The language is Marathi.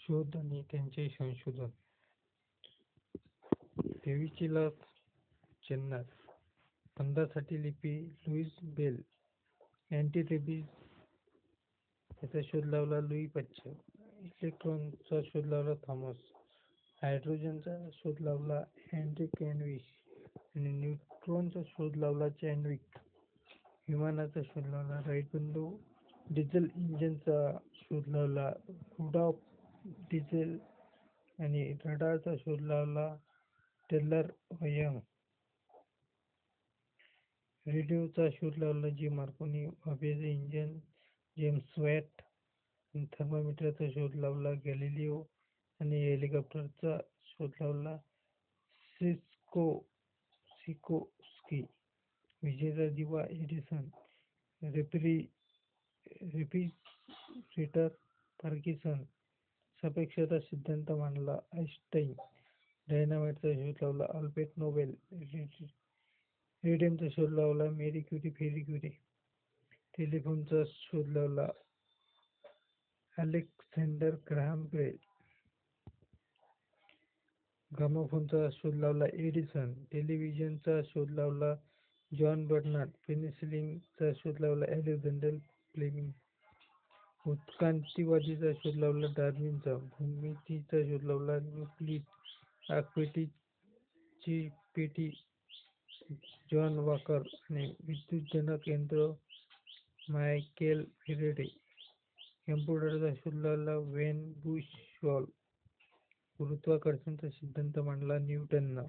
शोध आणि त्यांचे संशोधन. देवीची लाच चेन्नर, फंदासाठी लिपी लुईस बेल, अँटी रेबीज याचा शोध लावला लुई पच्चर, इलेक्ट्रॉनचा शोध लावला थॉमस, हायड्रोजनचा शोध लावला हेनरी कॅनव्हिस आणि न्यूट्रॉनचा शोध लावला चॅडविक, विमानाचा शोध लावला राईट बंधू, डिझेल इंजिनचा शोध लावला रुडॉल्फ डिझेल आणि रडारचा शोध लावला टेलर यंग, रेडिओचा शोध लावला जी मार्कोनी, हवेचे इंजिन जेम्स वॅट, थर्मामीटरचा शोध लावला गॅलिलिओ आणि हेलिकॉप्टरचा शोध लावला सिकोर्स्की, विजेचा दिवा एडिसन, रेफ्रिजरेटर पार्किन्सन, सापेक्षता सिद्धांत मांडला आइन्स्टाईन, डायनामाइटचा शोध लावला अल्बर्ट नोबेल, रेडियमचा शोध लावला मेरी क्युरी, टेलिफोनचा शोध लावला अलेक्झांडर ग्राहम बेल, ग्रामोफोनचा शोध लावला एडिसन, टेलिव्हिजनचा शोध लावला जॉन बर्नार्ड, पेनिसिलिनचा शोध लावला अलेक्झांडर फ्लेमिंग, उत्क्रांतीवादीचा शोध लावला डार्विनचा, भूमितीचा शोध लावला युक्लिड, आगपेटीची पेटी जॉन वॉकर आणि विद्युतजनक यंत्र मायकेल फॅरेडे, कॉम्प्युटरचा शोध लावला व्हेन बुश हॉल, गुरुत्वाकर्षणाचा सिद्धांत मांडला न्यूटननं.